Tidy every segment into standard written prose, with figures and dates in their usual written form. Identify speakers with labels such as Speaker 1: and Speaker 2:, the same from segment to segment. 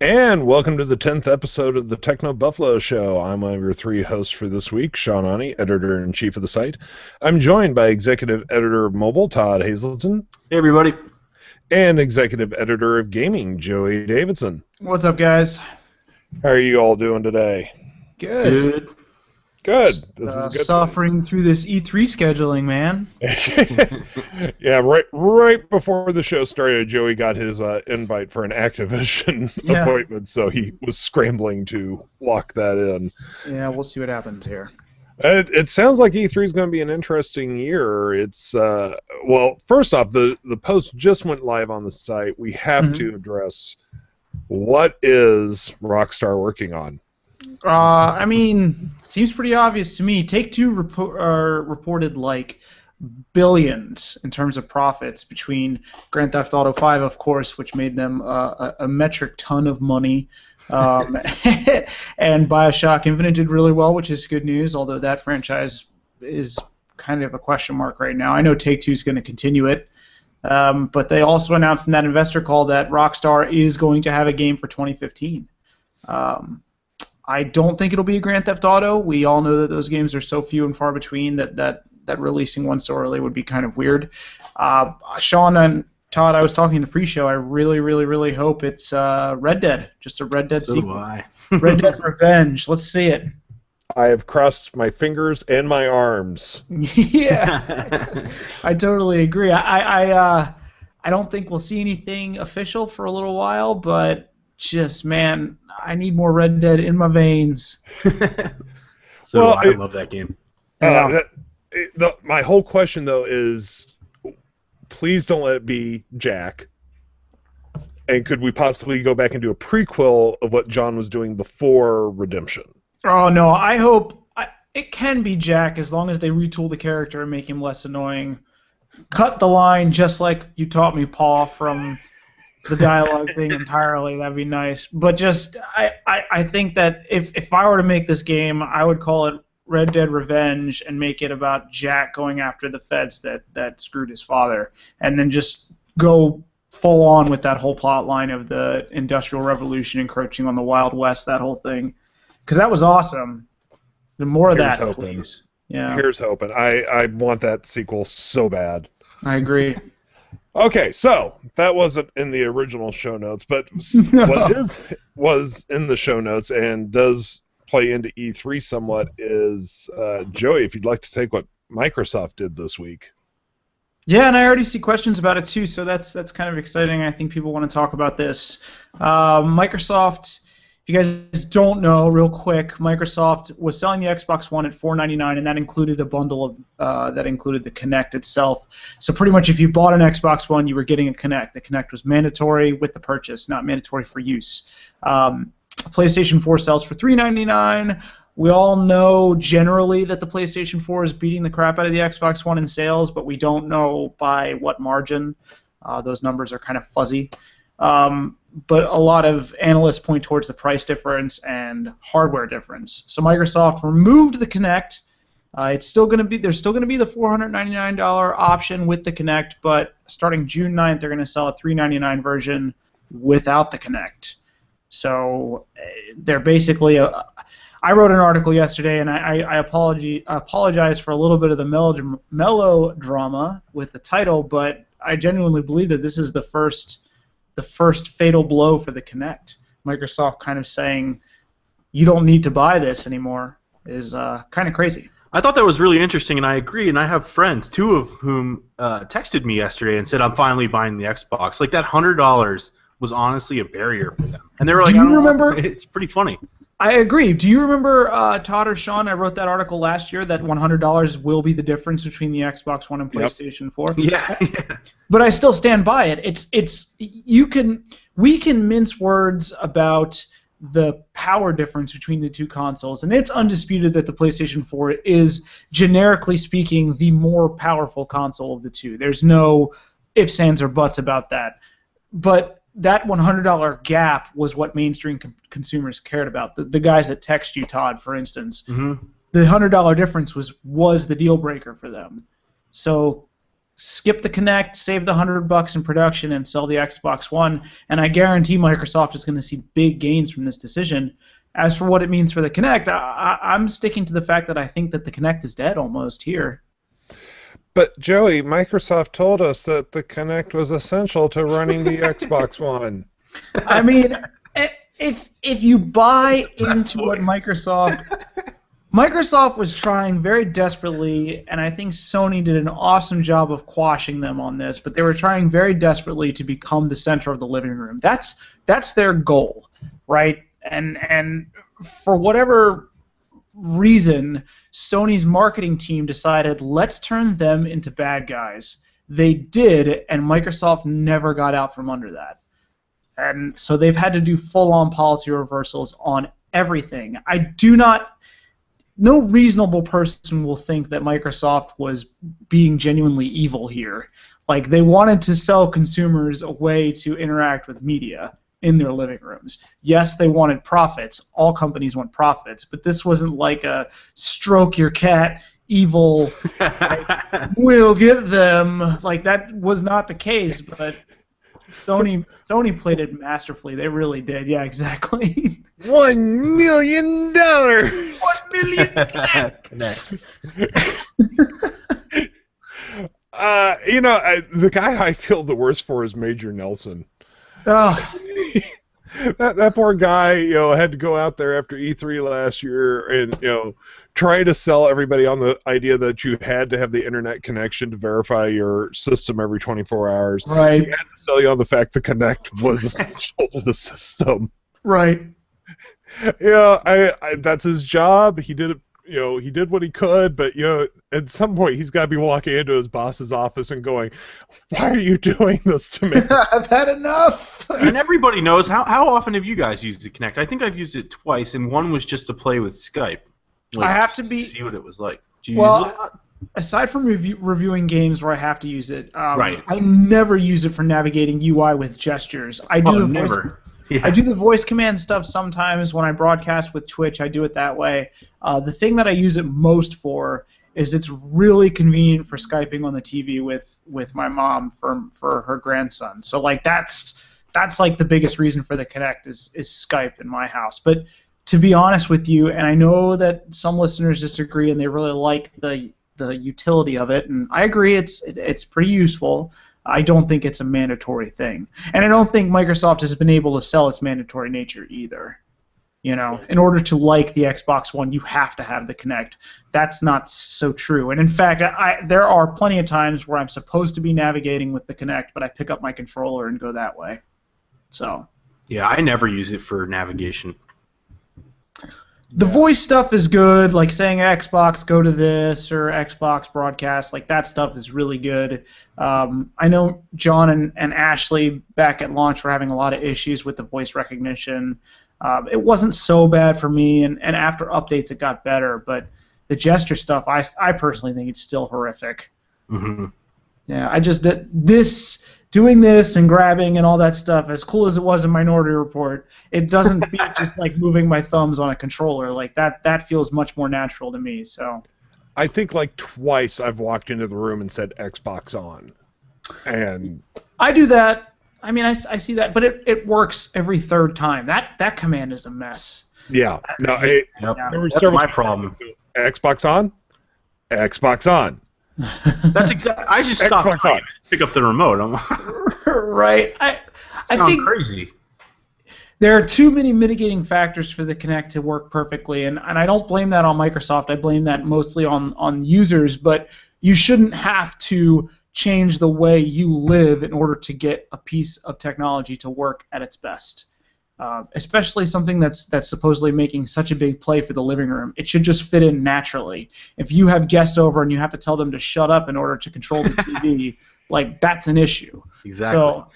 Speaker 1: And welcome to the 10th episode of the TechnoBuffalo Show. I'm one of your three hosts for this week, Sean Ani, editor-in-chief of the site. I'm joined by executive editor of mobile, Todd Hazelton.
Speaker 2: Hey, everybody.
Speaker 1: And executive editor of gaming, Joey Davidson.
Speaker 3: What's up, guys?
Speaker 1: How are you all doing today?
Speaker 3: Good.
Speaker 1: Good. This is good.
Speaker 3: Suffering through this E3 scheduling, man.
Speaker 1: Yeah, right before the show started, Joey got his invite for an Activision appointment, so he was scrambling to lock that in.
Speaker 3: Yeah, we'll see what happens here.
Speaker 1: It sounds like E3 is going to be an interesting year. It's well, first off, the post just went live on the site. We have to address what is Rockstar working on.
Speaker 3: I mean, seems pretty obvious to me. Take-Two reported like billions in terms of profits between Grand Theft Auto 5, of course, which made them a metric ton of money, and Bioshock Infinite did really well, which is good news, although that franchise is kind of a question mark right now. I know Take-Two is going to continue it, but they also announced in that investor call that Rockstar is going to have a game for 2015. I don't think it'll be a Grand Theft Auto. We all know that those games are so few and far between that releasing one so early would be kind of weird. Sean and Todd, I was talking in the pre-show. I really hope it's Red Dead, just a Red Dead sequel.
Speaker 2: So do I.
Speaker 3: Red Dead Revenge. Let's see it.
Speaker 1: I have crossed my fingers and my arms.
Speaker 3: Yeah, I totally agree. I don't think we'll see anything official for a little while, but just, man, I need more Red Dead in my veins.
Speaker 2: I love that game.
Speaker 1: My whole question, though, is please don't let it be Jack. And could we possibly go back and do a prequel of what John was doing before Redemption?
Speaker 3: Oh, no, I hope it can be Jack as long as they retool the character and make him less annoying. Cut the line just like you taught me, Paul, from the dialogue thing entirely. That'd be nice. But just, I think that if I were to make this game, I would call it Red Dead Revenge and make it about Jack going after the feds that screwed his father, and then just go full on with that whole plot line of the Industrial Revolution encroaching on the Wild West, that whole thing. Because that was awesome. The more of that, please. Yeah.
Speaker 1: Here's hoping. I want that sequel so bad.
Speaker 3: I agree.
Speaker 1: Okay, so that wasn't in the original show notes, but what was in the show notes and does play into E3 somewhat is, Joey, if you'd like to take what Microsoft did this week.
Speaker 3: Yeah, and I already see questions about it too, so that's kind of exciting. I think people want to talk about this. Microsoft, if you guys don't know, real quick, Microsoft was selling the Xbox One at $499, and that included a bundle of that included the Kinect itself. So pretty much, if you bought an Xbox One, you were getting a Kinect. The Kinect was mandatory with the purchase, not mandatory for use. PlayStation 4 sells for $399. We all know generally that the PlayStation 4 is beating the crap out of the Xbox One in sales, but we don't know by what margin. Those numbers are kind of fuzzy. But a lot of analysts point towards the price difference and hardware difference. So Microsoft removed the Kinect. There's still going to be the $499 option with the Kinect, but starting June 9th, they're going to sell a $399 version without the Kinect. So they're basically I wrote an article yesterday, and I apologize for a little bit of the melodrama with the title, but I genuinely believe that this is the first fatal blow for the Kinect. Microsoft kind of saying, you don't need to buy this anymore is kind of crazy.
Speaker 2: I thought that was really interesting, and I agree, and I have friends, two of whom texted me yesterday and said, I'm finally buying the Xbox. Like, that $100 was honestly a barrier for them. And they were like,
Speaker 3: do you remember?
Speaker 2: It's pretty funny.
Speaker 3: I agree. Do you remember, Todd or Sean, I wrote that article last year that $100 will be the difference between the Xbox One and PlayStation 4?
Speaker 2: Yeah.
Speaker 3: But I still stand by it. We can mince words about the power difference between the two consoles, and it's undisputed that the PlayStation 4 is, generically speaking, the more powerful console of the two. There's no ifs, ands, or buts about that. But that $100 gap was what mainstream consumers cared about. The guys that text you, Todd, for instance, the $100 difference was the deal breaker for them. So skip the Kinect, save the $100 in production, and sell the Xbox One. And I guarantee Microsoft is going to see big gains from this decision. As for what it means for the Kinect, I'm sticking to the fact that I think that the Kinect is dead almost here.
Speaker 1: But Joey, Microsoft told us that the Kinect was essential to running the Xbox One.
Speaker 3: I mean, if you buy into what Microsoft was trying very desperately, and I think Sony did an awesome job of quashing them on this, but they were trying very desperately to become the center of the living room. That's their goal, right? And for whatever reason, Sony's marketing team decided, let's turn them into bad guys. They did, and Microsoft never got out from under that. And so they've had to do full-on policy reversals on everything. No reasonable person will think that Microsoft was being genuinely evil here. Like, they wanted to sell consumers a way to interact with media in their living rooms. Yes, they wanted profits. All companies want profits, but this wasn't like a stroke your cat evil, like, we'll get them. Like, that was not the case, but Sony played it masterfully. They really did. Yeah, exactly.
Speaker 1: $1 million.
Speaker 3: $1 million.
Speaker 1: The guy I feel the worst for is Major Nelson.
Speaker 3: Oh.
Speaker 1: that poor guy, had to go out there after E3 last year and, try to sell everybody on the idea that you had to have the internet connection to verify your system every 24 hours.
Speaker 3: Right.
Speaker 1: He had to sell you on the fact the Kinect was essential to the system.
Speaker 3: Right.
Speaker 1: That's his job. He did it. He did what he could, but at some point he's got to be walking into his boss's office and going, "Why are you doing this to me?
Speaker 3: I've had enough."
Speaker 2: And everybody knows how often have you guys used the Kinect? I think I've used it twice, and one was just to play with Skype.
Speaker 3: I have to
Speaker 2: see what it was like. Do you use it a lot?
Speaker 3: Aside from reviewing games where I have to use it,
Speaker 2: right.
Speaker 3: I never use it for navigating UI with gestures. I do the voice command stuff sometimes when I broadcast with Twitch. I do it that way. The thing that I use it most for is it's really convenient for Skyping on the TV with my mom for her grandson. So like that's like the biggest reason for the Kinect is Skype in my house. But to be honest with you, and I know that some listeners disagree and they really like the utility of it, and I agree it's pretty useful. I don't think it's a mandatory thing. And I don't think Microsoft has been able to sell its mandatory nature either. In order to like the Xbox One, you have to have the Kinect. That's not so true. And in fact, there are plenty of times where I'm supposed to be navigating with the Kinect, but I pick up my controller and go that way. So.
Speaker 2: Yeah, I never use it for navigation.
Speaker 3: The voice stuff is good, like saying Xbox, go to this, or Xbox broadcast, like that stuff is really good. I know John and Ashley back at launch were having a lot of issues with the voice recognition. It wasn't so bad for me, and after updates it got better, but the gesture stuff, I personally think it's still horrific.
Speaker 2: Mm-hmm.
Speaker 3: Yeah, I just doing this and grabbing and all that stuff, as cool as it was in Minority Report, it doesn't beat just like moving my thumbs on a controller. Like that feels much more natural to me. So
Speaker 1: I think like twice I've walked into the room and said Xbox on. And
Speaker 3: I do that. I mean, I see that, but it works every third time. That command is a mess.
Speaker 1: Yeah. No,
Speaker 2: that's my problem.
Speaker 1: Xbox on? Xbox on.
Speaker 2: That's exactly. I just stopped trying to pick up the remote.
Speaker 3: Right. I think
Speaker 2: crazy.
Speaker 3: There are too many mitigating factors for the Kinect to work perfectly, and I don't blame that on Microsoft. I blame that mostly on users. But you shouldn't have to change the way you live in order to get a piece of technology to work at its best. Especially something that's supposedly making such a big play for the living room. It should just fit in naturally. If you have guests over and you have to tell them to shut up in order to control the TV, like that's an issue.
Speaker 2: Exactly.
Speaker 3: So,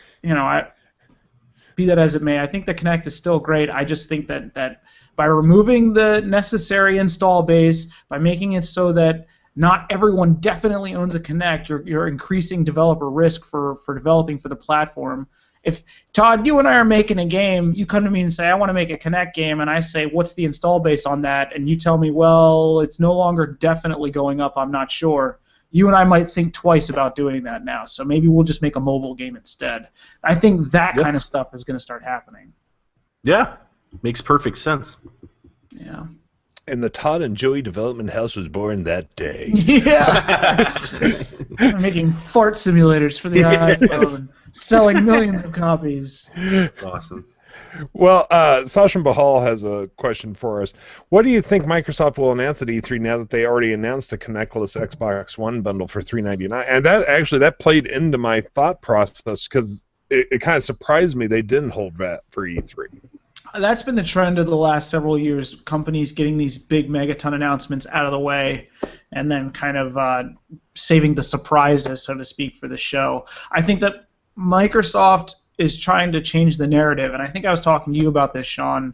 Speaker 3: be that as it may, I think the Kinect is still great. I just think that by removing the necessary install base, by making it so that not everyone definitely owns a Kinect, you're increasing developer risk for developing for the platform. If, Todd, you and I are making a game, you come to me and say, I want to make a Kinect game, and I say, what's the install base on that? And you tell me, well, it's no longer definitely going up, I'm not sure. you and I might think twice about doing that now. So maybe we'll just make a mobile game instead. I think that kind of stuff is going to start happening.
Speaker 2: Yeah, makes perfect sense.
Speaker 3: Yeah.
Speaker 1: And the Todd and Joey Development House was born that day.
Speaker 3: Yeah. I'm making fart simulators for the iPhone, selling millions of copies.
Speaker 2: That's awesome.
Speaker 1: Well, Sasha Bahal has a question for us. What do you think Microsoft will announce at E3 now that they already announced a Connectless Xbox One bundle for $399? And that played into my thought process because it kind of surprised me they didn't hold that for E3.
Speaker 3: That's been the trend of the last several years, companies getting these big megaton announcements out of the way and then kind of saving the surprises, so to speak, for the show. I think that Microsoft is trying to change the narrative, and I think I was talking to you about this, Sean.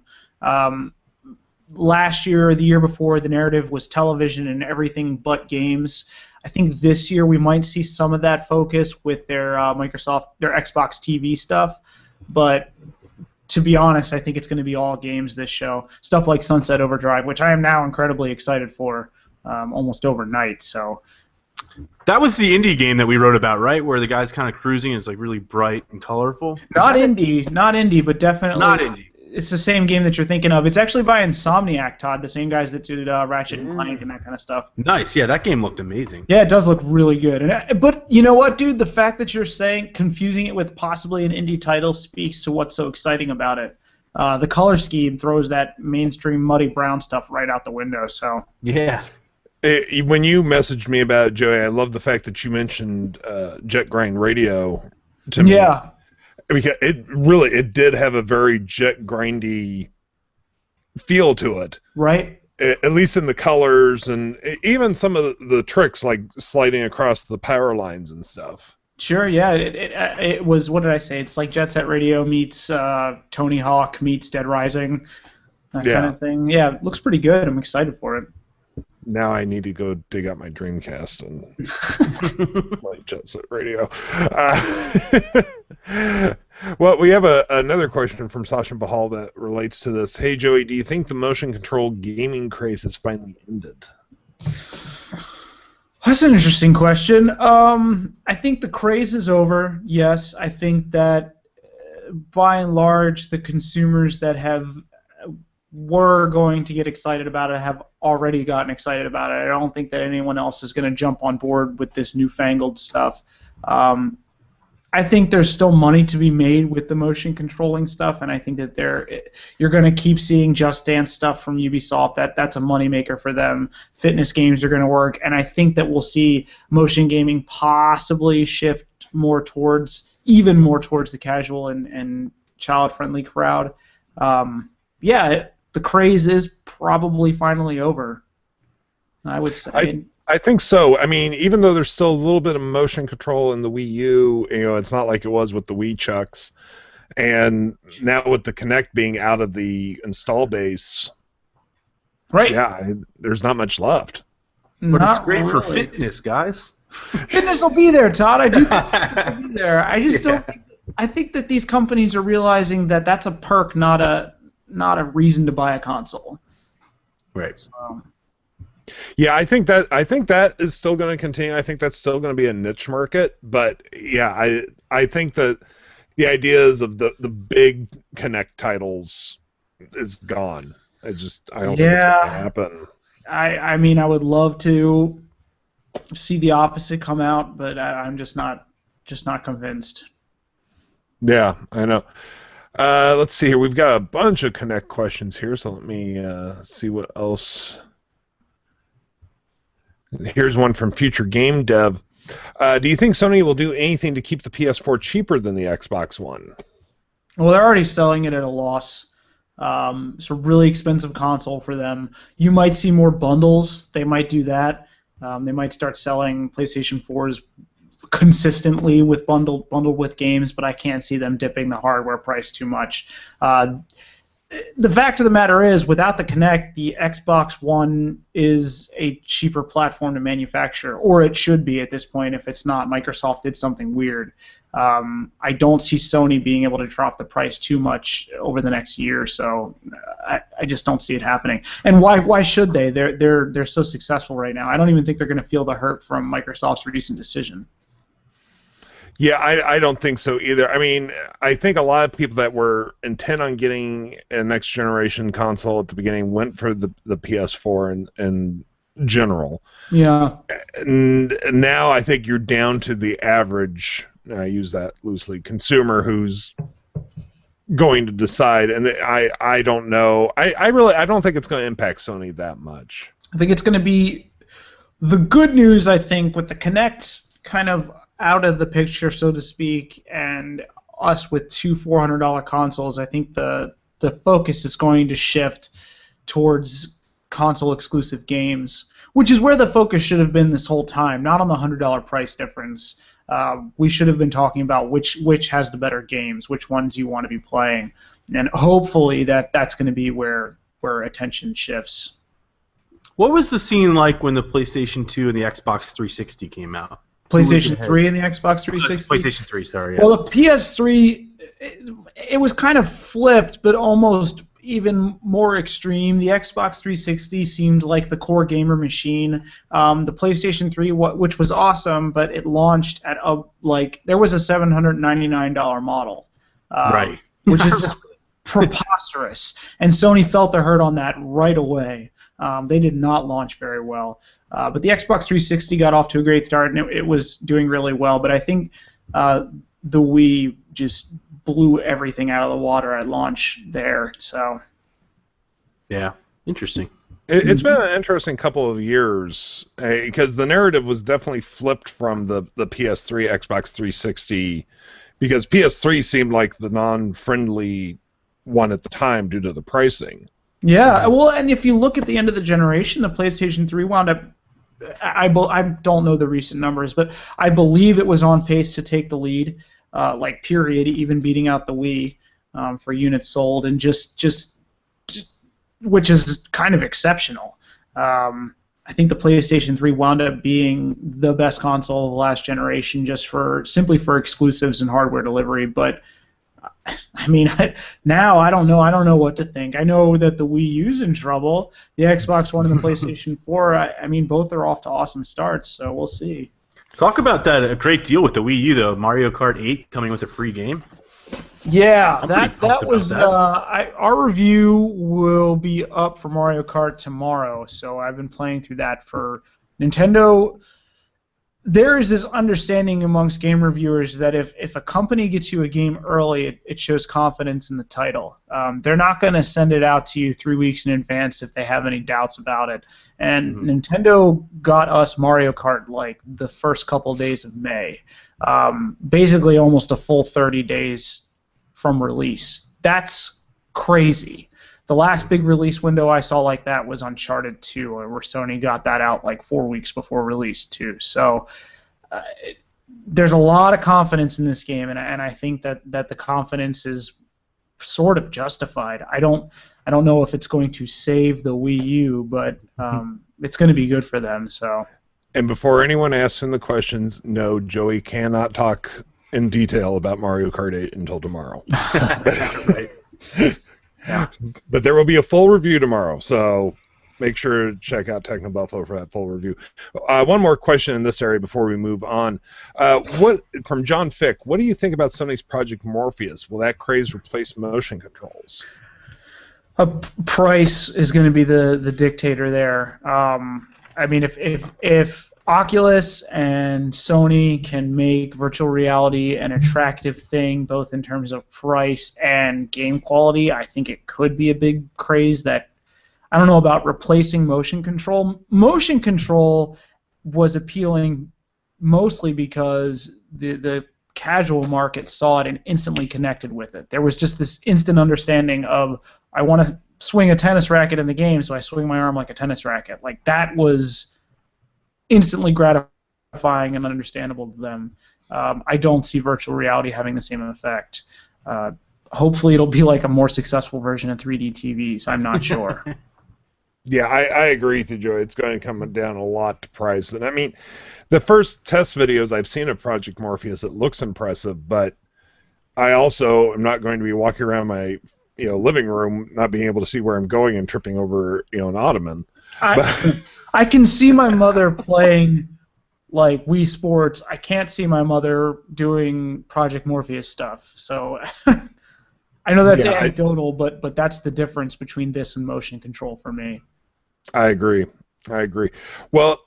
Speaker 3: Last year or the year before, the narrative was television and everything but games. I think this year we might see some of that focus with their their Xbox TV stuff, but to be honest, I think it's going to be all games this show. Stuff like Sunset Overdrive, which I am now incredibly excited for, almost overnight. So
Speaker 2: that was the indie game that we wrote about, right? Where the guy's kind of cruising and it's like really bright and colorful.
Speaker 3: Not indie, but definitely
Speaker 2: not indie.
Speaker 3: It's the same game that you're thinking of. It's actually by Insomniac, Todd, the same guys that did Ratchet and Clank and that kind of stuff.
Speaker 2: Nice, yeah, that game looked amazing.
Speaker 3: Yeah, it does look really good. But you know what, dude? The fact that you're confusing it with possibly an indie title speaks to what's so exciting about it. The color scheme throws that mainstream muddy brown stuff right out the window. So
Speaker 2: yeah.
Speaker 1: When you messaged me about it, Joey, I love the fact that you mentioned Jet Grind Radio to me.
Speaker 3: Yeah.
Speaker 1: Because it did have a very jet grindy feel to it.
Speaker 3: Right.
Speaker 1: At least in the colors and even some of the tricks like sliding across the power lines and stuff.
Speaker 3: Sure, yeah. It was, what did I say? It's like Jet Set Radio meets Tony Hawk meets Dead Rising, that kind of thing. Yeah, it looks pretty good. I'm excited for it.
Speaker 1: Now I need to go dig out my Dreamcast and play Jet Set Radio. Well, we have another question from Sasha Bahal that relates to this. Hey, Joey, do you think the motion control gaming craze has finally ended?
Speaker 3: That's an interesting question. I think the craze is over, yes. I think that by and large, the consumers that were going to get excited about it have already gotten excited about it. I don't think that anyone else is going to jump on board with this newfangled stuff. I think there's still money to be made with the motion controlling stuff, and I think that you're going to keep seeing Just Dance stuff from Ubisoft. That's a moneymaker for them. Fitness games are going to work, and I think that we'll see motion gaming possibly shift even more towards the casual and child-friendly crowd. The craze is probably finally over, I would say.
Speaker 1: I think so. I mean, even though there's still a little bit of motion control in the Wii U, it's not like it was with the Wii Chucks. And now with the Kinect being out of the install base,
Speaker 3: right?
Speaker 1: Yeah, there's not much left.
Speaker 2: But it's great for fitness, guys.
Speaker 3: Fitness will be there, Todd. I do think it'll be there. I just don't. I think that these companies are realizing that that's a perk, not a reason to buy a console.
Speaker 2: Right.
Speaker 3: So.
Speaker 1: Yeah, I think that is still going to continue. I think that's still going to be a niche market, but yeah, I think that the ideas of the big Kinect titles is gone. I don't think it's going to happen.
Speaker 3: I mean, I would love to see the opposite come out, but I'm just not convinced.
Speaker 1: Yeah, I know. Let's see here. We've got a bunch of Kinect questions here, so let me see what else. Here's one from Future Game Dev. Do you think Sony will do anything to keep the PS4 cheaper than the Xbox One?
Speaker 3: Well, they're already selling it at a loss. It's a really expensive console for them. You might see more bundles. They might do that. They might start selling PlayStation 4s consistently with bundled with games, but I can't see them dipping the hardware price too much. The fact of the matter is, without the Kinect, the Xbox One is a cheaper platform to manufacture, or it should be at this point. If it's not, Microsoft did something weird. I don't see Sony being able to drop the price too much over the next year or so. I just don't see it happening. And why should they? They're so successful right now. I don't even think they're going to feel the hurt from Microsoft's recent decision.
Speaker 1: Yeah, I don't think so either. I mean, I think a lot of people that were intent on getting a next generation console at the beginning went for the PS4 in general.
Speaker 3: Yeah.
Speaker 1: And now I think you're down to the average, I use that loosely, consumer who's going to decide. And I don't know. I don't think it's going to impact Sony that much.
Speaker 3: I think it's going to be the good news, I think, with the Kinect kind of out of the picture, so to speak, and us with two $400 consoles. I think the focus is going to shift towards console exclusive games, which is where the focus should have been this whole time, not on the $100 price difference. We should have been talking about which has the better games, which ones you want to be playing, and hopefully that's going to be where attention shifts.
Speaker 2: What was the scene like when the PlayStation 2 and the Xbox 360 came out?
Speaker 3: PlayStation 3 and the Xbox 360?
Speaker 2: PlayStation 3, sorry. Yeah.
Speaker 3: Well, the PS3, it was kind of flipped, but almost even more extreme. The Xbox 360 seemed like the core gamer machine. The PlayStation 3, which was awesome, but it launched at there was a $799 model,
Speaker 2: right?
Speaker 3: Which is just preposterous. And Sony felt the hurt on that right away. They did not launch very well. But the Xbox 360 got off to a great start, and it was doing really well. But I think the Wii just blew everything out of the water at launch there. So,
Speaker 2: yeah, interesting.
Speaker 1: It's been an interesting couple of years because the narrative was definitely flipped from the PS3, Xbox 360, because PS3 seemed like the non-friendly one at the time due to the pricing.
Speaker 3: Yeah, well, and if you look at the end of the generation, the PlayStation 3 wound up, I don't know the recent numbers, but I believe it was on pace to take the lead, period, even beating out the Wii for units sold, and just which is kind of exceptional. I think the PlayStation 3 wound up being the best console of the last generation simply for exclusives and hardware delivery, but I mean, now I don't know. I don't know what to think. I know that the Wii U's in trouble. The Xbox One and the PlayStation 4, I mean, both are off to awesome starts, so we'll see.
Speaker 2: Talk about that, a great deal with the Wii U, though. Mario Kart 8 coming with a free game.
Speaker 3: Yeah, that was our review will be up for Mario Kart tomorrow, so I've been playing through that for Nintendo. There is this understanding amongst game reviewers that if a company gets you a game early, it shows confidence in the title. They're not going to send it out to you 3 weeks in advance if they have any doubts about it. And Nintendo got us Mario Kart like the first couple days of May, basically almost a full 30 days from release. That's crazy. The last big release window I saw like that was Uncharted 2, where Sony got that out like 4 weeks before release too. So there's a lot of confidence in this game, and I think that the confidence is sort of justified. I don't know if it's going to save the Wii U, but it's going to be good for them. So.
Speaker 1: And before anyone asks in the questions, no, Joey cannot talk in detail about Mario Kart 8 until tomorrow.
Speaker 2: Right.
Speaker 3: Yeah.
Speaker 1: But there will be a full review tomorrow, so make sure to check out TechnoBuffalo for that full review. One more question in this area before we move on. From John Fick, what do you think about Sony's Project Morpheus? Will that craze replace motion controls?
Speaker 3: Price is going to be the dictator there. I mean, if Oculus and Sony can make virtual reality an attractive thing, both in terms of price and game quality, I think it could be a big craze that, I don't know about replacing motion control. Motion control was appealing mostly because the casual market saw it and instantly connected with it. There was just this instant understanding of, I want to swing a tennis racket in the game, so I swing my arm like a tennis racket. Like, that was instantly gratifying and understandable to them. I don't see virtual reality having the same effect. Hopefully it'll be like a more successful version of 3D TVs. I'm not sure.
Speaker 1: Yeah, I agree with you, Joey. It's going to come down a lot to price. And I mean, the first test videos I've seen of Project Morpheus, it looks impressive, but I also am not going to be walking around my living room, not being able to see where I'm going and tripping over an ottoman.
Speaker 3: I can see my mother playing like Wii Sports. I can't see my mother doing Project Morpheus stuff. So I know that's anecdotal, but that's the difference between this and motion control for me.
Speaker 1: I agree. Well,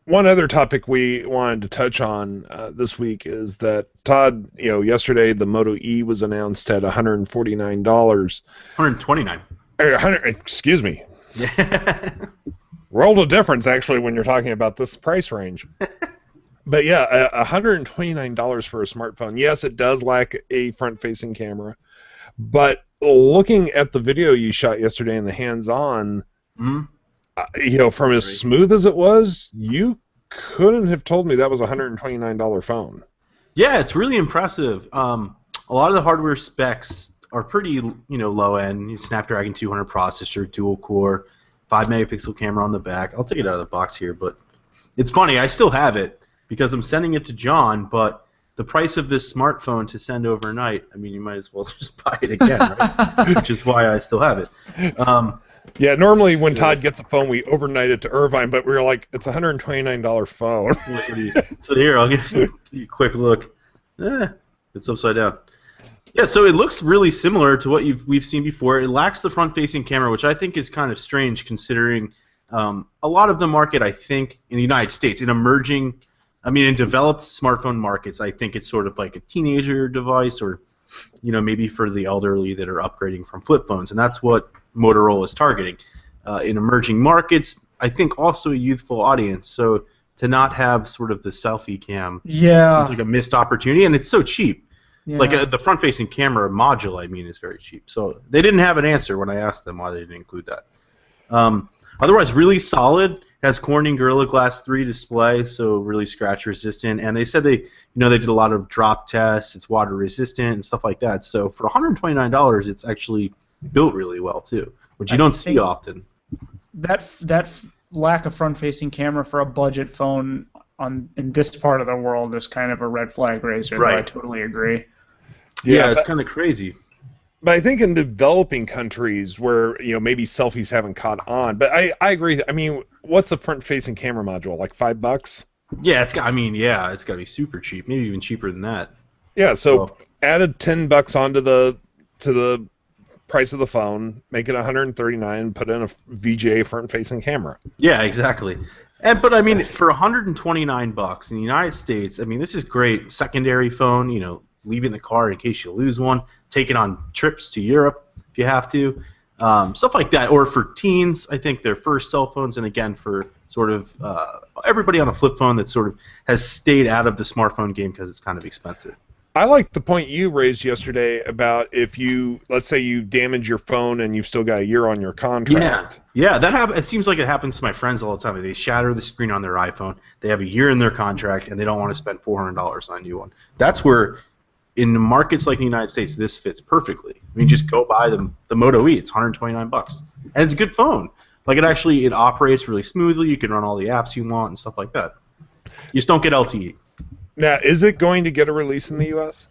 Speaker 1: one other topic we wanted to touch on this week is that, Todd, yesterday the Moto E was announced at $149.
Speaker 2: $129.
Speaker 1: Excuse me. World of difference, actually, when you're talking about this price range. But yeah, $129 for a smartphone. Yes, it does lack a front-facing camera, but looking at the video you shot yesterday in the hands-on, from as smooth as it was, you couldn't have told me that was a $129 phone.
Speaker 2: Yeah, it's really impressive. A lot of the hardware specs are pretty, low end. Snapdragon 200 processor, dual core, 5-megapixel camera on the back. I'll take it out of the box here, but it's funny. I still have it because I'm sending it to John, but the price of this smartphone to send overnight, I mean, you might as well just buy it again, right? Which is why I still have it.
Speaker 1: Yeah, normally when Todd gets a phone, we overnight it to Irvine, but we were like, it's a $129 phone.
Speaker 2: So here, I'll give you a quick look. It's upside down. Yeah, so it looks really similar to what we've seen before. It lacks the front-facing camera, which I think is kind of strange considering a lot of the market, I think, in the United States, in developed smartphone markets, I think it's sort of like a teenager device or, maybe for the elderly that are upgrading from flip phones, and that's what Motorola is targeting. In emerging markets, I think also a youthful audience, so to not have sort of the selfie cam seems like a missed opportunity, and it's so cheap. Yeah. Like the front-facing camera module, is very cheap. So they didn't have an answer when I asked them why they didn't include that. Otherwise, really solid. It has Corning Gorilla Glass 3 display, so really scratch resistant. And they said they did a lot of drop tests. It's water resistant and stuff like that. So for $129, it's actually built really well too, which you don't see often.
Speaker 3: That lack of front-facing camera for a budget phone in this part of the world is kind of a red flag raiser. Right. I totally agree.
Speaker 2: Yeah, it's kind of crazy.
Speaker 1: But I think in developing countries where maybe selfies haven't caught on, but I agree. What's a front-facing camera module? Like $5?
Speaker 2: Yeah, it's got to be super cheap, maybe even cheaper than that.
Speaker 1: Yeah, so added $10 onto the price of the phone, make it $139, put in a VGA front-facing camera.
Speaker 2: Yeah, exactly. But for $129 in the United States, this is great. Secondary phone, leave it in the car in case you lose one. Take it on trips to Europe if you have to. Stuff like that. Or for teens, I think their first cell phones, and again for sort of everybody on a flip phone that sort of has stayed out of the smartphone game because it's kind of expensive.
Speaker 1: I like the point you raised yesterday about if let's say you damage your phone and you've still got a year on your contract.
Speaker 2: Yeah, that happens. It seems like it happens to my friends all the time. They shatter the screen on their iPhone. They have a year in their contract and they don't want to spend $400 on a new one. That's where, in markets like the United States, this fits perfectly. Just go buy the Moto E. It's $129, and it's a good phone. Like it operates really smoothly. You can run all the apps you want and stuff like that. You just don't get LTE.
Speaker 1: Now, is it going to get a release in the U.S.?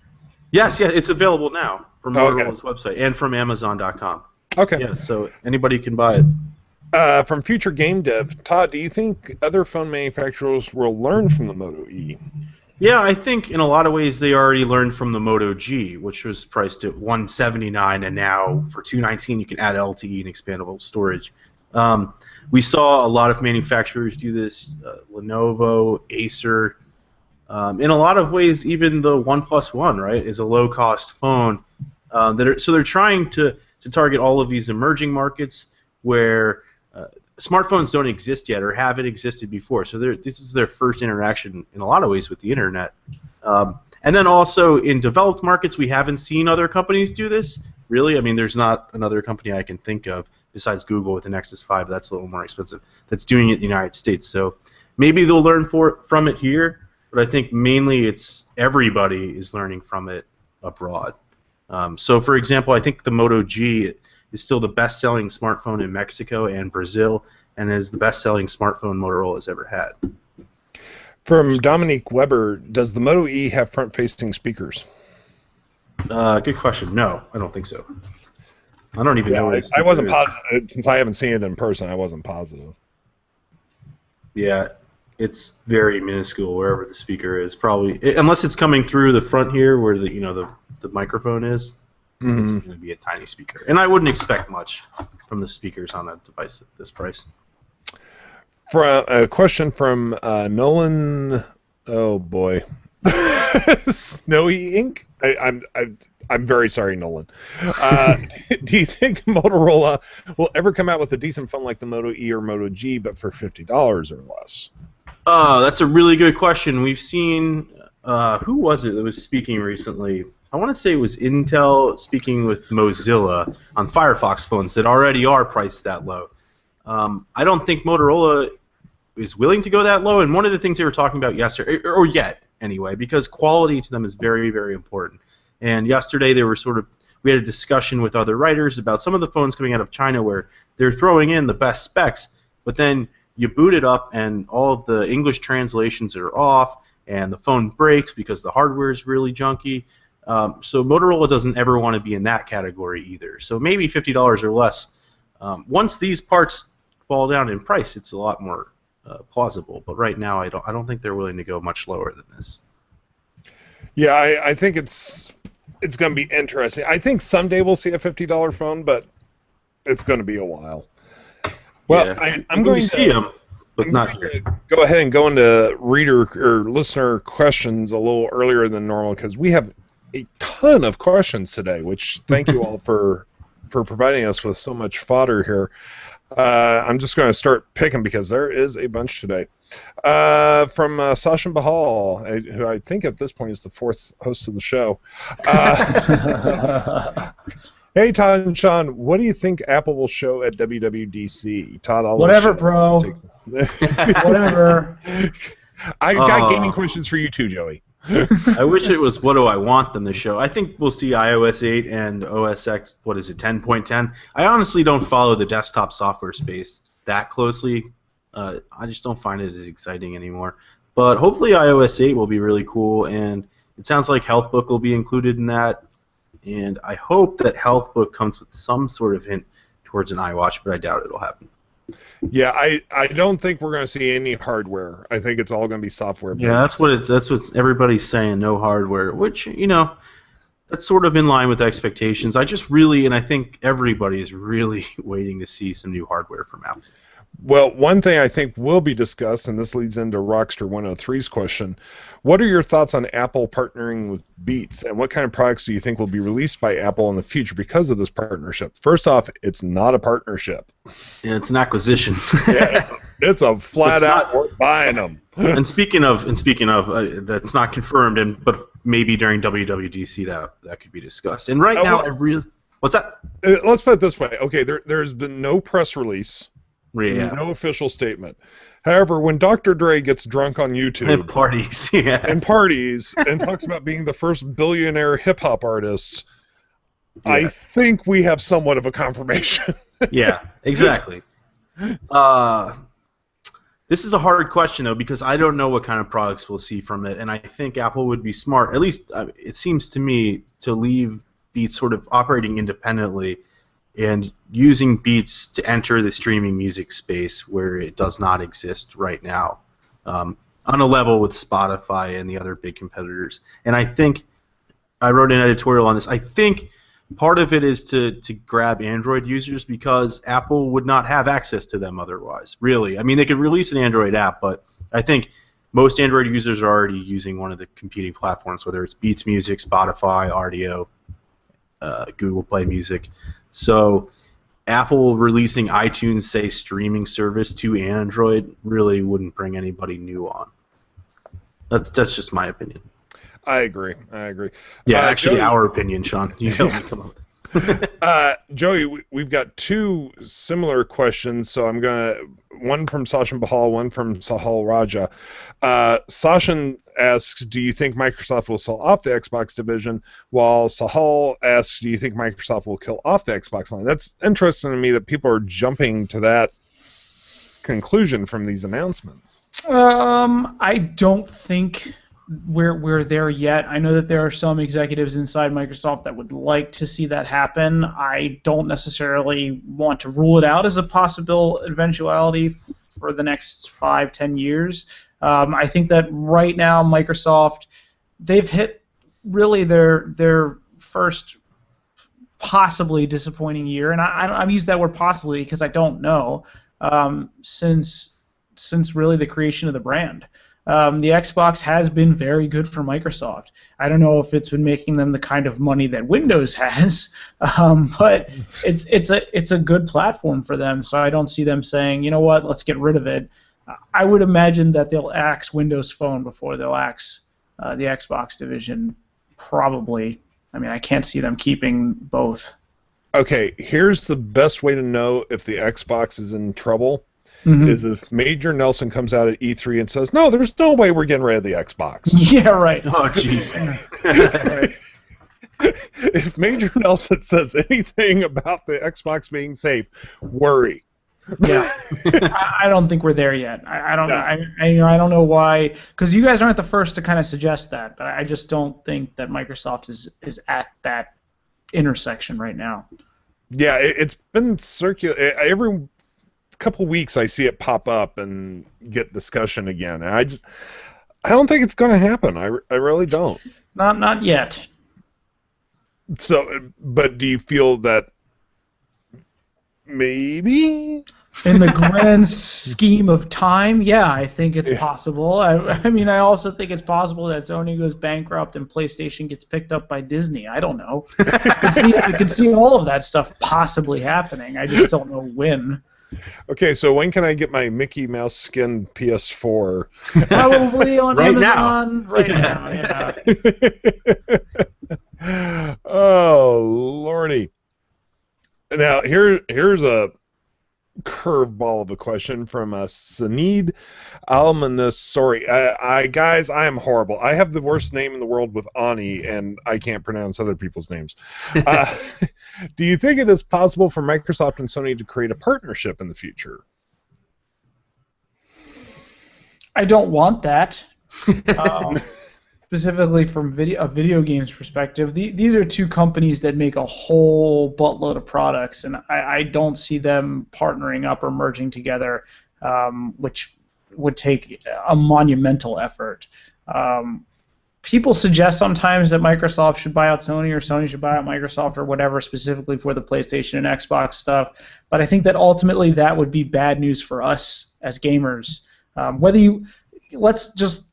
Speaker 2: Yes, it's available now from Motorola's website and from Amazon.com.
Speaker 1: Okay.
Speaker 2: Yeah, so anybody can buy it.
Speaker 1: From future game dev, Todd, do you think other phone manufacturers will learn from the Moto E?
Speaker 2: Yeah, I think in a lot of ways they already learned from the Moto G, which was priced at $179, and now for $219 you can add LTE and expandable storage. We saw a lot of manufacturers do this, Lenovo, Acer. In a lot of ways, even the OnePlus One, right, is a low-cost phone. So they're trying to target all of these emerging markets where smartphones don't exist yet or haven't existed before. So this is their first interaction in a lot of ways with the internet. And then also in developed markets, we haven't seen other companies do this. Really, there's not another company I can think of besides Google with the Nexus 5. That's a little more expensive. That's doing it in the United States. So maybe they'll learn from it here. But I think mainly it's everybody is learning from it abroad. So, for example, I think the Moto G is still the best-selling smartphone in Mexico and Brazil, and is the best-selling smartphone Motorola has ever had.
Speaker 1: From Dominique Weber, does the Moto E have front-facing speakers?
Speaker 2: Good question. No, I don't think so. I don't even know where
Speaker 1: I wasn't positive since I haven't seen it in person. I wasn't positive.
Speaker 2: Yeah, it's very minuscule wherever the speaker is. Probably unless it's coming through the front here, where the microphone is. It's going to be a tiny speaker, and I wouldn't expect much from the speakers on that device at this price.
Speaker 1: For a question from Nolan. Oh boy, Snowy Ink. I'm very sorry, Nolan. Do you think Motorola will ever come out with a decent phone like the Moto E or Moto G, but for $50 or less?
Speaker 2: That's a really good question. We've seen who was it that was speaking recently? I want to say it was Intel speaking with Mozilla on Firefox phones that already are priced that low. I don't think Motorola is willing to go that low, and one of the things they were talking about yesterday, or yet anyway, because quality to them is very, very important. And yesterday we had a discussion with other writers about some of the phones coming out of China where they're throwing in the best specs, but then you boot it up and all of the English translations are off, and the phone breaks because the hardware is really junky. So Motorola doesn't ever want to be in that category either. So maybe $50 or less. Once these parts fall down in price, it's a lot more plausible. But right now, I don't think they're willing to go much lower than this.
Speaker 1: Yeah, I think it's going to be interesting. I think someday we'll see a $50 phone, but it's going to be a while. Well, yeah. I'm going to
Speaker 2: see them, but not here.
Speaker 1: Go ahead and go into reader or listener questions a little earlier than normal because we have a ton of questions today, which thank you all for providing us with so much fodder here. I'm just going to start picking because there is a bunch today. From Sachin Bahal, who I think at this point is the fourth host of the show. Hey, Todd and Sean, what do you think Apple will show at WWDC? Todd,
Speaker 3: whatever, bro. Whatever.
Speaker 1: I got gaming questions for you too, Joey.
Speaker 2: I wish it was what do I want them to show. I think we'll see iOS 8 and OS X, 10.10. I honestly don't follow the desktop software space that closely. I just don't find it as exciting anymore. But hopefully iOS 8 will be really cool, and it sounds like HealthBook will be included in that. And I hope that HealthBook comes with some sort of hint towards an iWatch, but I doubt it'll happen.
Speaker 1: Yeah, I don't think we're going to see any hardware. I think it's all going to be software based.
Speaker 2: Yeah, that's what everybody's saying, no hardware, which, that's sort of in line with expectations. I think everybody is really waiting to see some new hardware from Apple.
Speaker 1: Well, one thing I think will be discussed, and this leads into Rockster 103's question, what are your thoughts on Apple partnering with Beats, and what kind of products do you think will be released by Apple in the future because of this partnership? First off, it's not a partnership.
Speaker 2: Yeah, it's an acquisition.
Speaker 1: Yeah, it's a flat out we're buying them.
Speaker 2: And speaking of, that's not confirmed, but maybe during WWDC that could be discussed. And right now, what's that?
Speaker 1: Let's put it this way. Okay, there's been no press release.
Speaker 2: Yeah.
Speaker 1: No official statement. However, when Dr. Dre gets drunk on YouTube
Speaker 2: and parties,
Speaker 1: and talks about being the first billionaire hip-hop artist, I think we have somewhat of a confirmation.
Speaker 2: Yeah, exactly. This is a hard question, though, because I don't know what kind of products we'll see from it, and I think Apple would be smart, at least it seems to me, to leave Beats sort of operating independently and using Beats to enter the streaming music space where it does not exist right now, on a level with Spotify and the other big competitors. And I think, I wrote an editorial on this, I think part of it is to grab Android users because Apple would not have access to them otherwise, really. I mean, they could release an Android app, but I think most Android users are already using one of the competing platforms, whether it's Beats Music, Spotify, Rdio, Google Play Music. So Apple releasing iTunes, say, streaming service to Android really wouldn't bring anybody new on. That's just my opinion.
Speaker 1: I agree.
Speaker 2: Yeah, actually, Joey, our opinion, Sean. You help me come up.
Speaker 1: Joey, we've got two similar questions, so I'm one from Sachin Bahal, one from Sahal Raja. Sachin asks, do you think Microsoft will sell off the Xbox division, while Sahal asks, do you think Microsoft will kill off the Xbox line? That's interesting to me that people are jumping to that conclusion from these announcements.
Speaker 3: I don't think we're there yet. I know that there are some executives inside Microsoft that would like to see that happen. I don't necessarily want to rule it out as a possible eventuality for the next 5-10 years. I think that right now Microsoft, they've hit really their first possibly disappointing year, and I've used that word possibly because I don't know, since really the creation of the brand. The Xbox has been very good for Microsoft. I don't know if it's been making them the kind of money that Windows has, but it's a good platform for them. So I don't see them saying, you know what, let's get rid of it. I would imagine that they'll axe Windows Phone before they'll axe the Xbox division, probably. I mean, I can't see them keeping both.
Speaker 1: Okay, here's the best way to know if the Xbox is in trouble. Is if Major Nelson comes out at E3 and says, no, there's no way we're getting rid of the Xbox.
Speaker 3: Yeah, right.
Speaker 2: Oh, jeez.
Speaker 1: Right. If Major Nelson says anything about the Xbox being safe, worry.
Speaker 3: Yeah, I don't think we're there yet. I don't know. I don't know why, because you guys aren't the first to kind of suggest that, but I just don't think that Microsoft is at that intersection right now.
Speaker 1: Yeah, it's been circulating every couple weeks. I see it pop up and get discussion again. And I don't think it's going to happen. I really don't.
Speaker 3: Not yet.
Speaker 1: So, but do you feel that maybe?
Speaker 3: In the grand scheme of time, yeah, I think it's possible. I mean, I also think it's possible that Sony goes bankrupt and PlayStation gets picked up by Disney. I don't know. I can see all of that stuff possibly happening. I just don't know when.
Speaker 1: Okay, so when can I get my Mickey Mouse skin PS4?
Speaker 3: Probably on
Speaker 2: right
Speaker 3: Amazon.
Speaker 2: Now.
Speaker 3: Right now, yeah.
Speaker 1: Oh, Lordy. Now, here's a curveball of a question from Sanid Almanus. Sorry, guys, I am horrible. I have the worst name in the world with Ani, and I can't pronounce other people's names. Do you think it is possible for Microsoft and Sony to create a partnership in the future?
Speaker 3: I don't want that. Specifically from a video games perspective, these are two companies that make a whole buttload of products, and I don't see them partnering up or merging together, which would take a monumental effort. People suggest sometimes that Microsoft should buy out Sony or Sony should buy out Microsoft or whatever, specifically for the PlayStation and Xbox stuff, but I think that ultimately that would be bad news for us as gamers. Let's just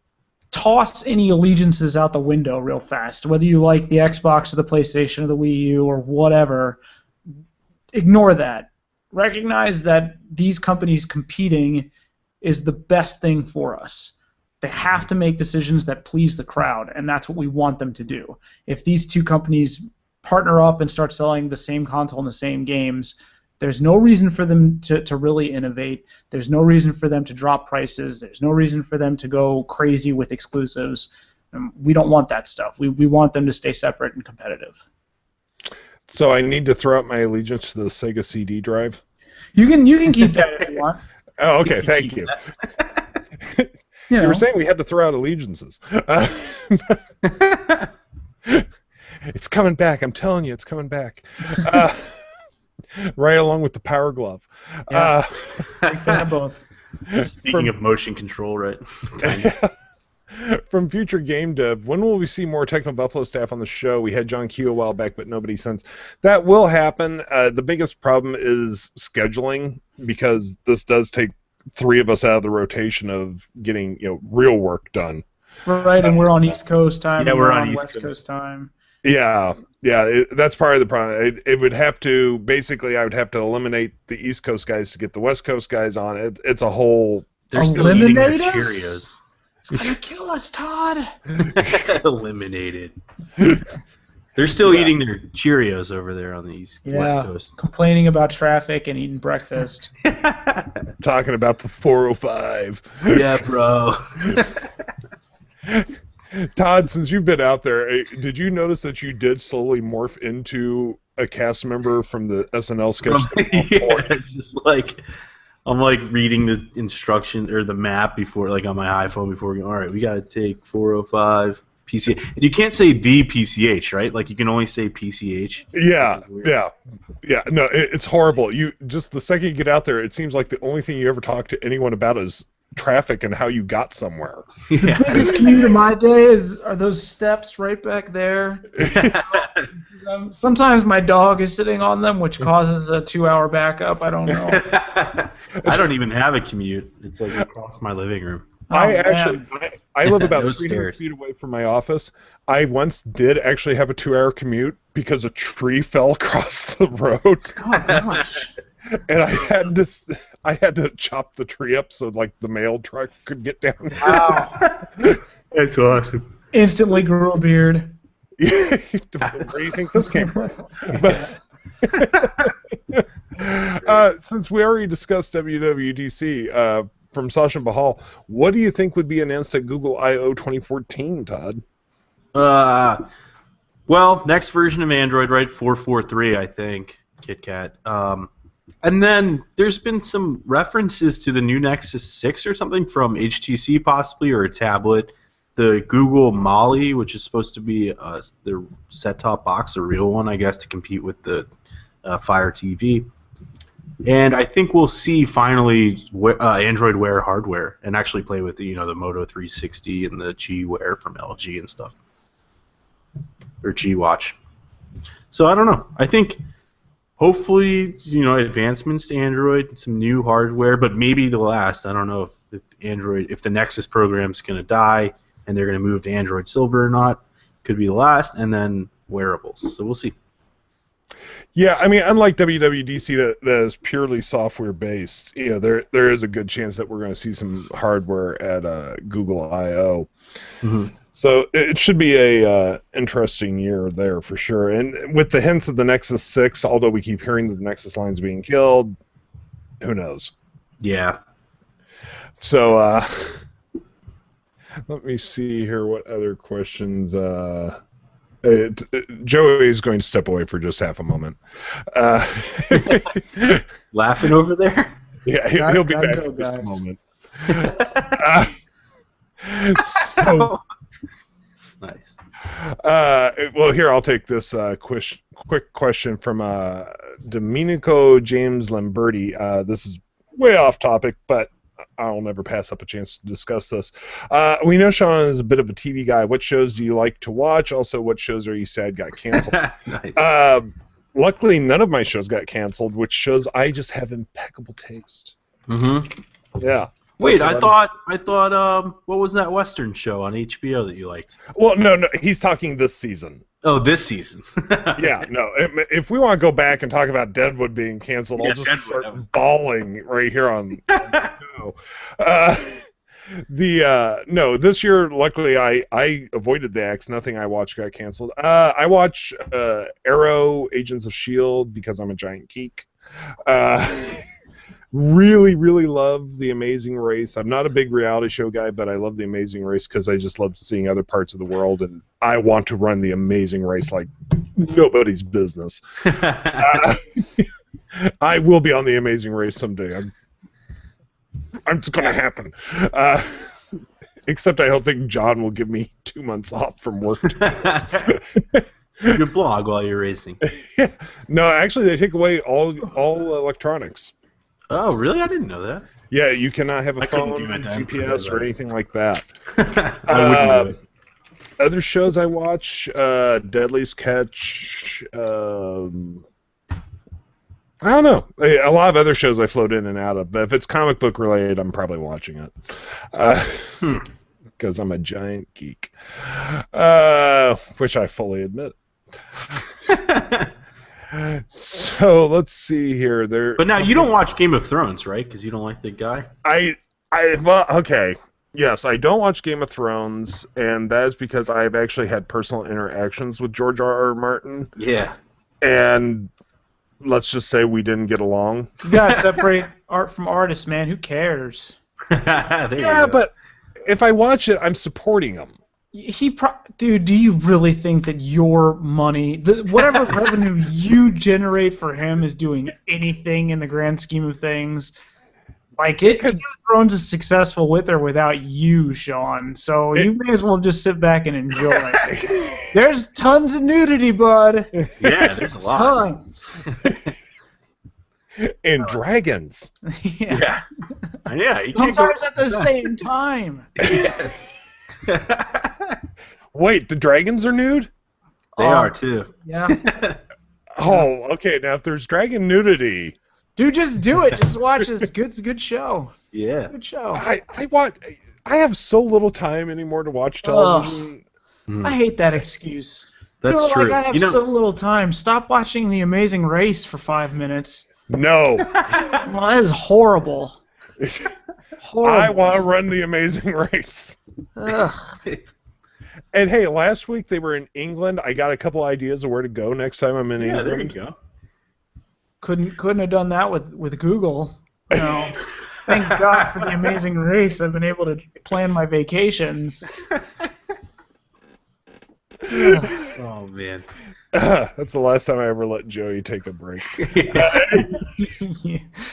Speaker 3: toss any allegiances out the window real fast. Whether you like the Xbox or the PlayStation or the Wii U or whatever, ignore that. Recognize that these companies competing is the best thing for us. They have to make decisions that please the crowd, and that's what we want them to do. If these two companies partner up and start selling the same console and the same games, there's no reason for them to really innovate. There's no reason for them to drop prices. There's no reason for them to go crazy with exclusives. We don't want that stuff. We want them to stay separate and competitive.
Speaker 1: So I need to throw out my allegiance to the Sega CD drive?
Speaker 3: You can keep that if you want.
Speaker 1: Oh, okay, thank you. You were saying we had to throw out allegiances. It's coming back. I'm telling you, it's coming back. Right along with the Power Glove.
Speaker 3: Yeah. Big fan of both.
Speaker 2: Speaking of motion control, right?
Speaker 1: From Future Game Dev, when will we see more TechnoBuffalo staff on the show? We had John Q a while back, but nobody since. That will happen. The biggest problem is scheduling, because this does take three of us out of the rotation of getting real work done.
Speaker 3: Right, and we're on East Coast time.
Speaker 2: Yeah, we're on
Speaker 3: West Coast time.
Speaker 1: Yeah, that's part of the problem. It would have to, basically, I would have to eliminate the East Coast guys to get the West Coast guys on. It's a whole...
Speaker 2: They're still eating their
Speaker 3: Eliminate us?
Speaker 2: Cheerios.
Speaker 3: It's gonna kill us, Todd.
Speaker 2: Eliminated. They're still eating their Cheerios over there on the West Coast.
Speaker 3: Complaining about traffic and eating breakfast.
Speaker 1: Talking about the 405.
Speaker 2: Yeah, bro.
Speaker 1: Todd, since you've been out there, did you notice that you did slowly morph into a cast member from the SNL sketch?
Speaker 2: Yeah, it's just like, I'm like reading the instruction or the map before, like on my iPhone before we go. All right, we gotta take 405 PCH. And you can't say the PCH, right? Like you can only say PCH.
Speaker 1: Yeah, yeah, yeah. No, it's horrible. You just the second you get out there, it seems like the only thing you ever talk to anyone about is traffic and how you got somewhere.
Speaker 3: The biggest commute of my day are those steps right back there. Sometimes my dog is sitting on them, which causes a 2-hour backup. I don't know.
Speaker 2: I don't even have a commute. It's like across my living room.
Speaker 1: I live about
Speaker 2: No
Speaker 1: 300
Speaker 2: stairs.
Speaker 1: feet away from my office. I once did actually have a 2-hour commute because a tree fell across the road.
Speaker 3: Oh gosh.
Speaker 1: And I had to chop the tree up so like the mail truck could get down.
Speaker 3: Wow.
Speaker 2: That's awesome.
Speaker 3: Instantly grew a beard.
Speaker 1: Where do you think this came from? But, since we already discussed WWDC, from Sasha Bahal, what do you think would be announced at Google I/O 2014, Todd?
Speaker 2: Well, next version of Android, right? 4.4.3, I think. KitKat. And then there's been some references to the new Nexus 6 or something from HTC possibly, or a tablet. The Google Molly, which is supposed to be the set-top box, a real one, I guess, to compete with the Fire TV. And I think we'll see finally Android Wear hardware and actually play with the Moto 360 and the G Wear from LG and stuff, or G Watch. So I don't know. I think hopefully advancements to Android, some new hardware, but maybe the last. I don't know if the Nexus program's going to die and they're going to move to Android Silver or not. Could be the last, and then wearables. So we'll see.
Speaker 1: Yeah, I mean, unlike WWDC that is purely software based, there is a good chance that we're going to see some hardware at Google I/O.
Speaker 2: Mm-hmm.
Speaker 1: So it should be a interesting year there for sure. And with the hints of the Nexus 6, although we keep hearing that the Nexus line's being killed, who knows?
Speaker 2: Yeah.
Speaker 1: So let me see here what other questions. Joey's going to step away for just half a moment.
Speaker 2: Laughing over there?
Speaker 1: Yeah, he'll be back in just a moment. So
Speaker 2: nice.
Speaker 1: Well, here, I'll take this quick question from Domenico James Lamberti. This is way off topic, but I'll never pass up a chance to discuss this. We know Sean is a bit of a TV guy. What shows do you like to watch? Also, what shows are you sad got canceled?
Speaker 2: Nice.
Speaker 1: Luckily, none of my shows got canceled, which shows I just have impeccable taste.
Speaker 2: Mm-hmm.
Speaker 1: Yeah.
Speaker 2: Wait, I thought, what was that Western show on HBO that you liked?
Speaker 1: Well, no, he's talking this season.
Speaker 2: Oh, this season.
Speaker 1: Yeah, no. If we want to go back and talk about Deadwood being canceled, I'll just start bawling right here on the show. No, this year, luckily, I avoided the axe. Nothing I watched got canceled. I watch Arrow, Agents of S.H.I.E.L.D. because I'm a giant geek. Really, really love The Amazing Race. I'm not a big reality show guy, but I love The Amazing Race because I just love seeing other parts of the world, and I want to run The Amazing Race like nobody's business. I will be on The Amazing Race someday. It's going to happen. Except I don't think John will give me 2 months off from work.
Speaker 2: You can blog while you're racing.
Speaker 1: No, actually, they take away all electronics.
Speaker 2: Oh, really? I didn't know that.
Speaker 1: Yeah, you cannot have a phone,
Speaker 2: then,
Speaker 1: GPS, or anything like that.
Speaker 2: I wouldn't do it.
Speaker 1: Other shows I watch, Deadliest Catch. I don't know. A lot of other shows I float in and out of, but if it's comic book related, I'm probably watching it. Because I'm a giant geek. Which I fully admit. So let's see here.
Speaker 2: But now you don't watch Game of Thrones, right? Because you don't like the guy.
Speaker 1: Well, okay. Yes, I don't watch Game of Thrones, and that is because I've actually had personal interactions with George R.R. Martin.
Speaker 2: Yeah.
Speaker 1: And let's just say we didn't get along.
Speaker 3: You gotta separate art from artist, man. Who cares?
Speaker 1: Yeah, but if I watch it, I'm supporting him.
Speaker 3: Dude, do you really think that your money, whatever revenue you generate for him, is doing anything in the grand scheme of things? Like, Game of Thrones is successful with or without you, Sean. So you may as well just sit back and enjoy. There's tons of nudity, bud.
Speaker 2: Yeah, there's a lot.
Speaker 3: Tons.
Speaker 1: And dragons.
Speaker 2: Yeah. Yeah. You can't
Speaker 3: Sometimes at the same time.
Speaker 2: Yes.
Speaker 1: Wait, the dragons are nude?
Speaker 2: They are too.
Speaker 3: Yeah.
Speaker 1: Oh, okay. Now, if there's dragon nudity,
Speaker 3: Dude, just do it. Just watch this. It's a good show.
Speaker 2: Yeah.
Speaker 3: Good show.
Speaker 1: I have so little time anymore to watch television.
Speaker 3: I hate that excuse.
Speaker 2: That's
Speaker 3: Like,
Speaker 2: true.
Speaker 3: I have so little time. Stop watching The Amazing Race for 5 minutes.
Speaker 1: No.
Speaker 3: Well, that is horrible. Horrible.
Speaker 1: I want to run The Amazing Race.
Speaker 3: Ugh.
Speaker 1: And hey, last week they were in England. I got a couple ideas of where to go next time I'm in England.
Speaker 2: Yeah, there you go.
Speaker 3: Couldn't have done that with Google. No. Thank God for The Amazing Race. I've been able to plan my vacations.
Speaker 2: Oh man.
Speaker 1: That's the last time I ever let Joey take a break.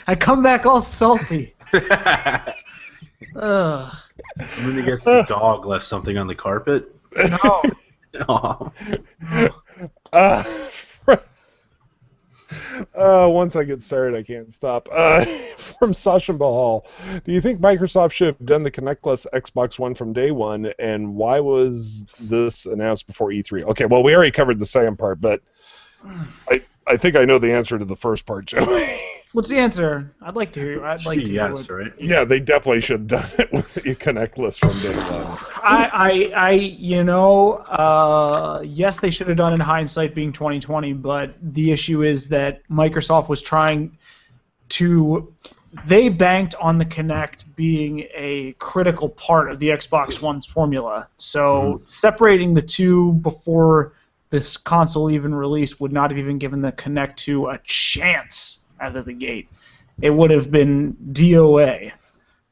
Speaker 3: I come back all salty. Ugh.
Speaker 2: And then I guess the dog left something on the carpet.
Speaker 3: No.
Speaker 2: Oh.
Speaker 1: Once I get started, I can't stop. From Sasha Bahal, do you think Microsoft should have done the Connectless Xbox One from day one, and why was this announced before E3? Okay, well, we already covered the second part, but I think I know the answer to the first part, Joey.
Speaker 3: What's the answer? I'd like to hear.
Speaker 2: Yes, right?
Speaker 1: Yeah, they definitely should have done it with the Connectless from day one.
Speaker 3: Yes, they should have done in hindsight being 2020, but the issue is that Microsoft was trying to. They banked on the Kinect being a critical part of the Xbox One's formula. So separating the two before this console even released would not have even given the Kinect 2 a chance out of the gate. It would have been DOA.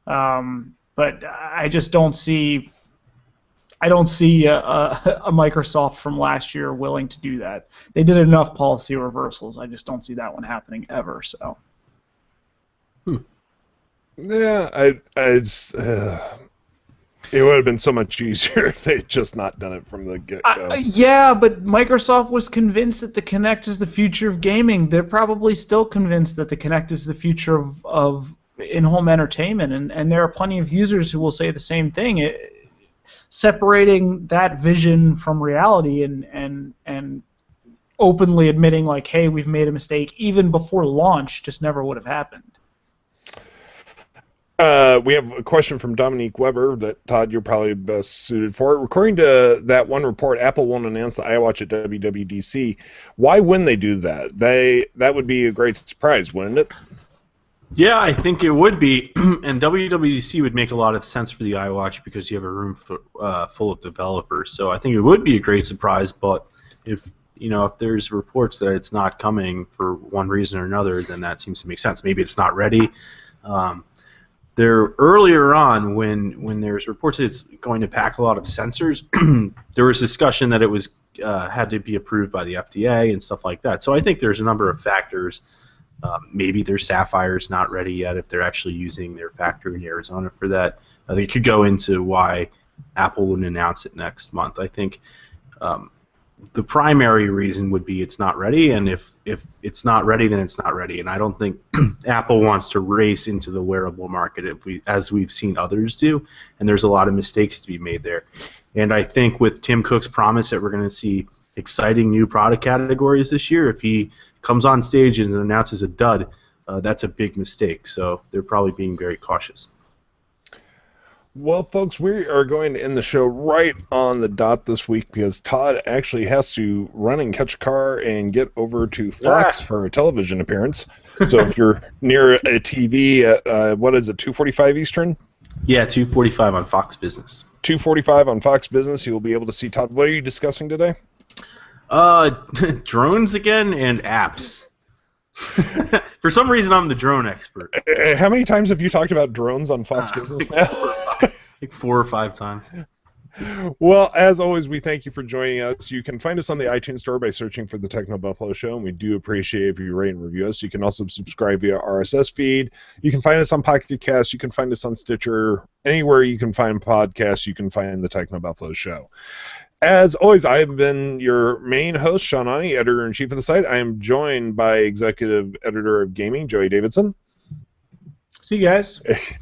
Speaker 3: But I just don't see. I don't see a Microsoft from last year willing to do that. They did enough policy reversals. I just don't see that one happening ever. So.
Speaker 1: Yeah, I just, it would have been so much easier if they had just not done it from the get-go.
Speaker 3: Yeah, but Microsoft was convinced that the Kinect is the future of gaming. They're probably still convinced that the Kinect is the future of in-home entertainment, and there are plenty of users who will say the same thing. Separating that vision from reality and openly admitting, like, hey, we've made a mistake, even before launch, just never would have happened.
Speaker 1: We have a question from Dominique Weber that, Todd, you're probably best suited for. According to that one report, Apple won't announce the iWatch at WWDC. Why wouldn't they do that? That would be a great surprise, wouldn't it?
Speaker 2: Yeah, I think it would be, and WWDC would make a lot of sense for the iWatch because you have a room full of developers. So I think it would be a great surprise. But if there's reports that it's not coming for one reason or another, then that seems to make sense. Maybe it's not ready. There earlier on, when there's reports that it's going to pack a lot of sensors, there was discussion that it was had to be approved by the FDA and stuff like that. So I think there's a number of factors. Maybe their Sapphire's not ready yet if they're actually using their factory in Arizona for that. I think it could go into why Apple wouldn't announce it next month. I think the primary reason would be it's not ready, and if it's not ready, then it's not ready. And I don't think Apple wants to race into the wearable market as we've seen others do, and there's a lot of mistakes to be made there. And I think with Tim Cook's promise that we're going to see exciting new product categories this year, if he comes on stage and announces a dud, that's a big mistake. So they're probably being very cautious.
Speaker 1: Well, folks, we are going to end the show right on the dot this week because Todd actually has to run and catch a car and get over to Fox for a television appearance. So if you're near a TV at, what is it, 2:45 Eastern?
Speaker 2: Yeah, 2:45 on Fox Business.
Speaker 1: 2:45 on Fox Business, you'll be able to see Todd. What are you discussing today?
Speaker 2: Drones again and apps. For some reason, I'm the drone expert.
Speaker 1: How many times have you talked about drones on Fox Business now?
Speaker 2: Like 4 or 5 times.
Speaker 1: Well, as always, we thank you for joining us. You can find us on the iTunes Store by searching for the TechnoBuffalo Show, and we do appreciate if you rate and review us. You can also subscribe via RSS feed. You can find us on Pocket Cast. You can find us on Stitcher. Anywhere you can find podcasts, you can find the TechnoBuffalo Show. As always, I've been your main host, Sean Ani, editor-in-chief of the site. I am joined by executive editor of gaming, Joey Davidson.
Speaker 3: See you guys.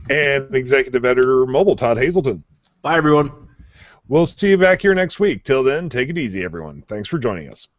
Speaker 1: And executive editor mobile, Todd Hazelton.
Speaker 2: Bye, everyone.
Speaker 1: We'll see you back here next week. Till then, take it easy, everyone. Thanks for joining us.